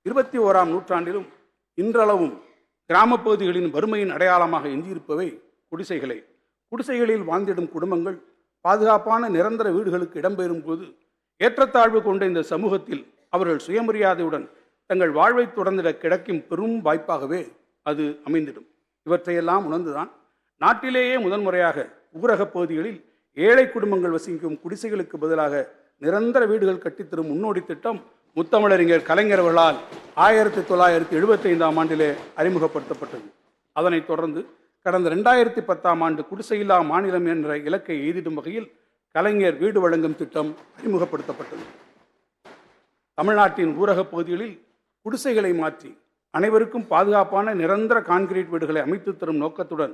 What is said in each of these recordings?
21ஆம் நூற்றாண்டிலும் இன்றளவும் கிராமப்பகுதிகளின் வறுமையின் அடையாளமாக எஞ்சியிருப்பவை குடிசைகளே. குடிசைகளில் வாழ்ந்திடும் குடும்பங்கள் பாதுகாப்பான நிரந்தர வீடுகளுக்கு இடம்பெறும் போது ஏற்றத்தாழ்வு கொண்ட இந்த சமூகத்தில் அவர்கள் சுயமரியாதையுடன் தங்கள் வாழ்வை தொடர்ந்திட கிடைக்கும் பெரும் வாய்ப்பாகவே அது அமைந்திடும். இவற்றையெல்லாம் உணர்ந்துதான் நாட்டிலேயே முதன்முறையாக ஊரகப் பகுதிகளில் ஏழை குடும்பங்கள் வசிக்கும் குடிசைகளுக்கு பதிலாக நிரந்தர வீடுகள் கட்டித்தரும் முன்னோடி திட்டம் முத்தமிழறிஞர் கலைஞர் அவர்களால் 1975ஆம் ஆண்டிலே அறிமுகப்படுத்தப்பட்டது. அதனைத் தொடர்ந்து கடந்த 2010ஆம் ஆண்டு குடிசையில்லா மாநிலம் என்ற இலக்கை எய்திடும் வகையில் கலைஞர் வீடு வழங்கும் திட்டம் அறிமுகப்படுத்தப்பட்டது. தமிழ்நாட்டின் ஊரகப் பகுதிகளில் குடிசைகளை மாற்றி அனைவருக்கும் பாதுகாப்பான நிரந்தர கான்கிரீட் வீடுகளை அமைத்து தரும் நோக்கத்துடன்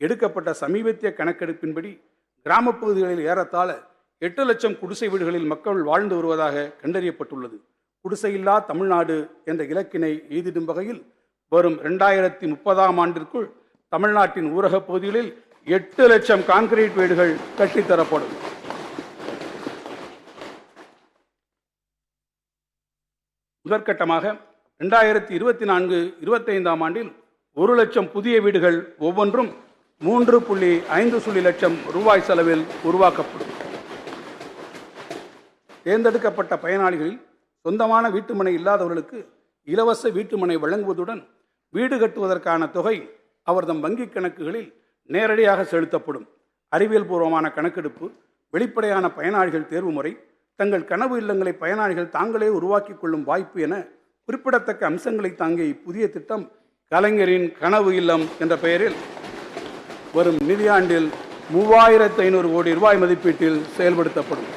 எடுக்கப்பட்ட சமீபத்திய கணக்கெடுப்பின்படி கிராமப்பகுதிகளில் ஏறத்தாழ 8 லட்சம் குடிசை வீடுகளில் மக்கள் வாழ்ந்து வருவதாக கண்டறியப்பட்டுள்ளது. குடிசையில்லா தமிழ்நாடு என்ற இலக்கினை எய்திடும் வகையில் வரும் 2030ஆம் ஆண்டிற்குள் தமிழ்நாட்டின் ஊரகப் பகுதிகளில் 8 லட்சம் கான்கிரீட் வீடுகள் கட்டித்தரப்படும். முதற்கட்டமாக 2024-25ஆம் ஆண்டில் 1 லட்சம் புதிய வீடுகள் ஒவ்வொன்றும் 3.5 லட்சம் ரூபாய் செலவில் உருவாக்கப்படும். தேர்ந்தெடுக்கப்பட்ட பயனாளிகளில் சொந்தமான வீட்டுமனை இல்லாதவர்களுக்கு இலவச வீட்டுமனை வழங்குவதுடன் வீடு கட்டுவதற்கான தொகை அவர்தம் வங்கிக் கணக்குகளில் நேரடியாக செலுத்தப்படும். அறிவியல் பூர்வமான கணக்கெடுப்பு, வெளிப்படையான பயனாளிகள் தேர்வு முறை, தங்கள் கனவு இல்லங்களை பயனாளிகள் தாங்களே உருவாக்கி கொள்ளும் வாய்ப்பு என குறிப்பிடத்தக்க அம்சங்களை தாங்கிய இப்புதிய திட்டம் கலைஞரின் கனவு இல்லம் என்ற பெயரில் வரும் நிதியாண்டில் 3500 கோடி ரூபாய் மதிப்பீட்டில் செயல்படுத்தப்படும்.